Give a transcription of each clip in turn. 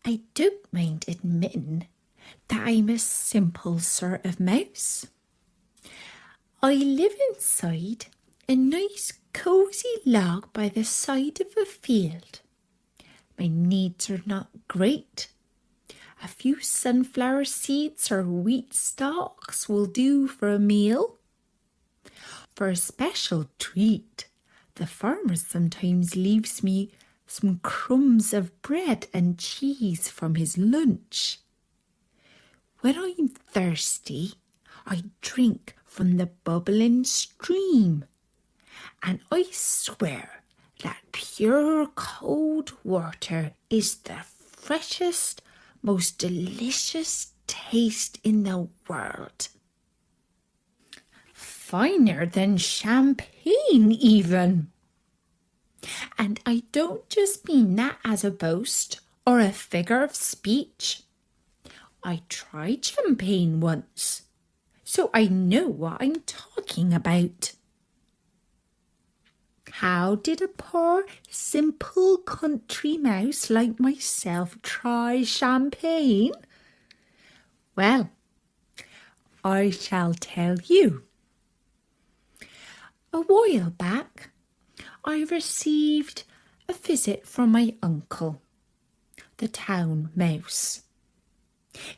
I don't mind admitting that I'm a simple sort of mouse. I live inside a nice cosy log by the side of a field. My needs are not great. A few sunflower seeds or wheat stalks will do for a meal. For a special treat, the farmer sometimes leaves me some crumbs of bread and cheese from his lunch. When I'm thirsty, I drink from the bubbling stream, and I swear that pure cold water is the freshest, most delicious taste in the world. Finer than champagne even. And I don't just mean that as a boast or a figure of speech. I tried champagne once, so I know what I'm talking about. How did a poor, simple country mouse like myself try champagne? Well, I shall tell you. A while back, I received a visit from my uncle, the town mouse.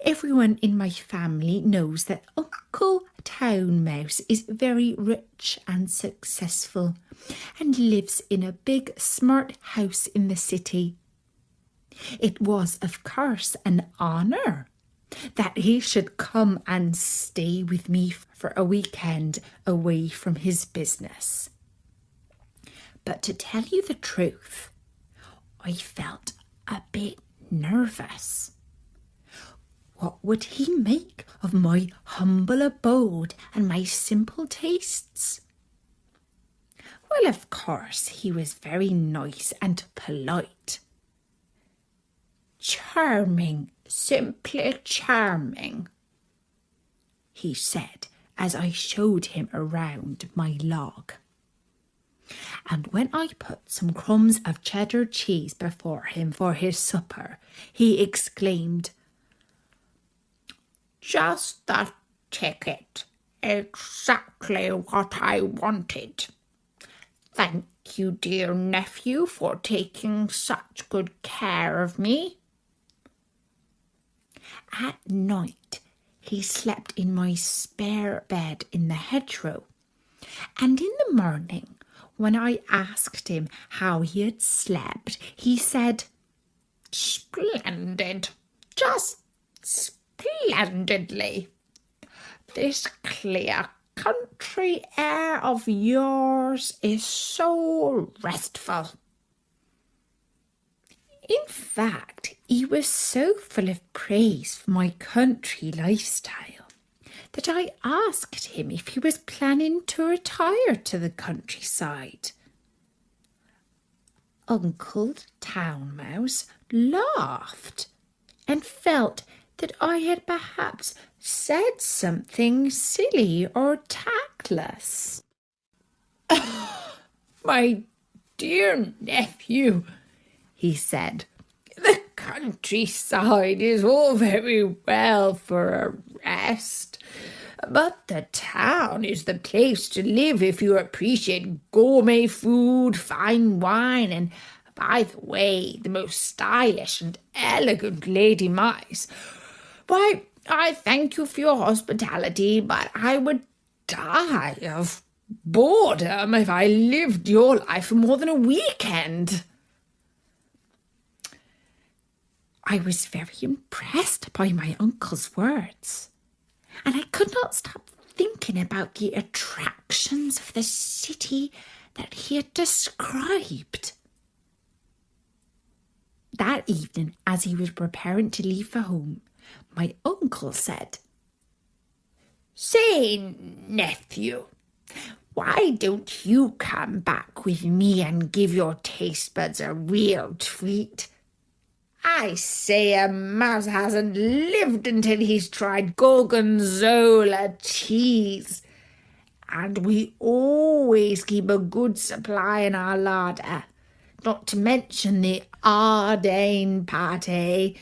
Everyone in my family knows that Uncle Town Mouse is very rich and successful and lives in a big smart house in the city. It was, of course, an honour that he should come and stay with me for a weekend away from his business. But to tell you the truth, I felt a bit nervous. What would he make of my humble abode and my simple tastes? Well, of course, he was very nice and polite. Charming, simply charming, he said as I showed him around my log. And when I put some crumbs of cheddar cheese before him for his supper, he exclaimed, "Just the ticket, exactly what I wanted. Thank you, dear nephew, for taking such good care of me." At night, he slept in my spare bed in the hedgerow, and in the morning, when I asked him how he had slept, he said, "Splendid, just splendidly. This clear country air of yours is so restful." In fact, he was so full of praise for my country lifestyle that I asked him if he was planning to retire to the countryside. Uncle Town Mouse laughed and felt that I had perhaps said something silly or tactless. "My dear nephew," he said, "the countryside is all very well for a rest, but the town is the place to live if you appreciate gourmet food, fine wine, and, by the way, the most stylish and elegant lady mice. Why, I thank you for your hospitality, but I would die of boredom if I lived your life for more than a weekend." I was very impressed by my uncle's words, and I could not stop thinking about the attractions of the city that he had described. That evening, as he was preparing to leave for home, my uncle said, "Say, nephew, why don't you come back with me and give your taste buds a real treat? I say a mouse hasn't lived until he's tried gorgonzola cheese, and we always keep a good supply in our larder, not to mention the Ardennes pâté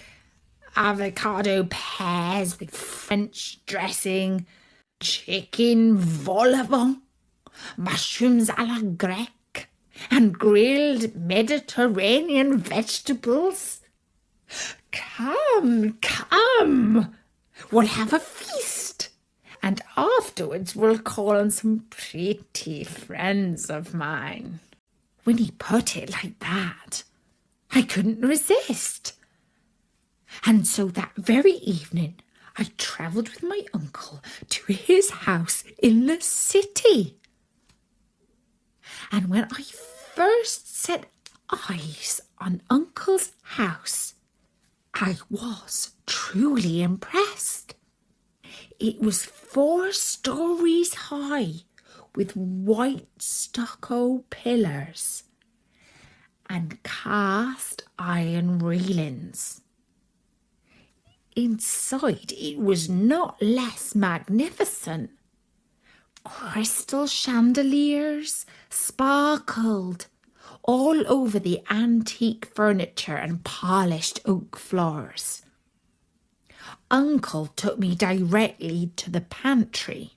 avocado pears with French dressing, chicken vol au vent, mushrooms à la grecque, and grilled Mediterranean vegetables. Come, come, we'll have a feast, and afterwards we'll call on some pretty friends of mine. When he put it like that, I couldn't resist. And so that very evening, I travelled with my uncle to his house in the city. And when I first set eyes on Uncle's house, I was truly impressed. It was 4 stories high with white stucco pillars and cast iron railings. Inside it was not less magnificent. Crystal chandeliers sparkled all over the antique furniture and polished oak floors. Uncle took me directly to the pantry,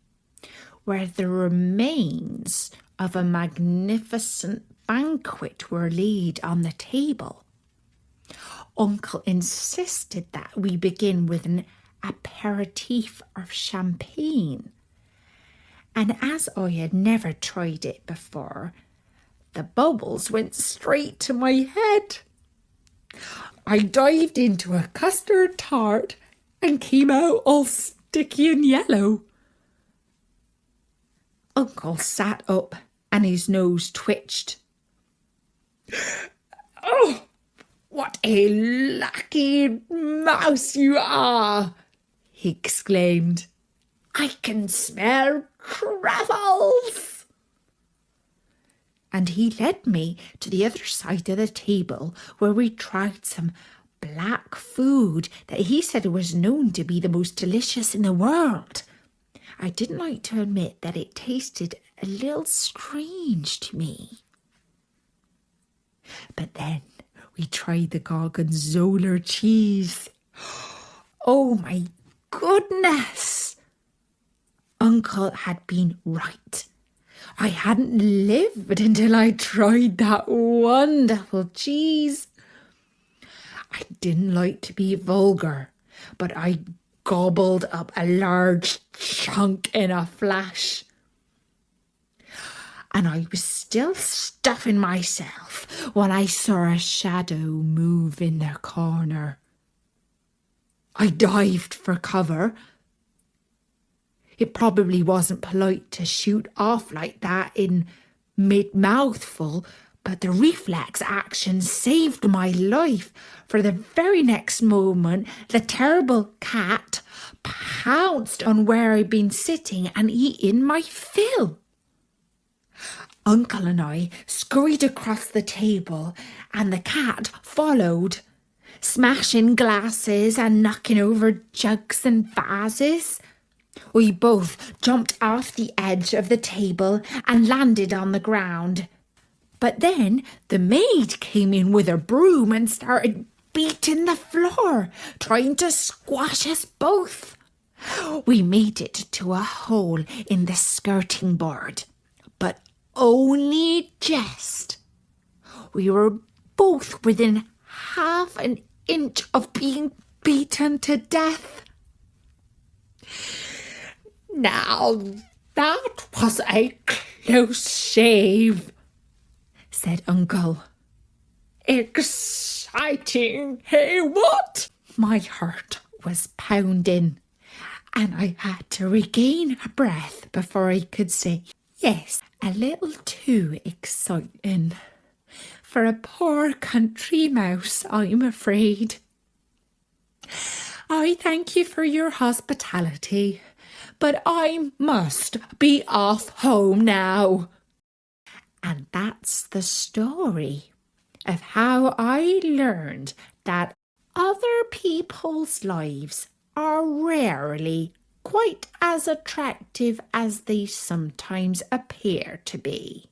where the remains of a magnificent banquet were laid on the table. Uncle insisted that we begin with an aperitif of champagne, and as I had never tried it before, the bubbles went straight to my head. I dived into a custard tart and came out all sticky and yellow. Uncle sat up and his nose twitched. Oh, what a lucky mouse you are, he exclaimed. I can smell truffles. And he led me to the other side of the table where we tried some black food that he said was known to be the most delicious in the world. I didn't like to admit that it tasted a little strange to me. But then we tried the gorgonzola cheese. Oh my goodness! Uncle had been right. I hadn't lived until I tried that wonderful cheese. I didn't like to be vulgar, but I gobbled up a large chunk in a flash. And I was still stuffing myself when I saw a shadow move in the corner. I dived for cover. It probably wasn't polite to shoot off like that in mid-mouthful, but the reflex action saved my life. For the very next moment, the terrible cat pounced on where I'd been sitting and eaten my fill. Uncle and I scurried across the table and the cat followed, smashing glasses and knocking over jugs and vases. We both jumped off the edge of the table and landed on the ground. But then the maid came in with a broom and started beating the floor, trying to squash us both. We made it to a hole in the skirting board, but only just. We were both within half an inch of being beaten to death. Now that was a close shave, said Uncle. Exciting, hey what? My heart was pounding, and I had to regain a breath before I could say, yes, a little too exciting. For a poor country mouse, I'm afraid. I thank you for your hospitality, but I must be off home now. And that's the story of how I learned that other people's lives are rarely quite as attractive as they sometimes appear to be.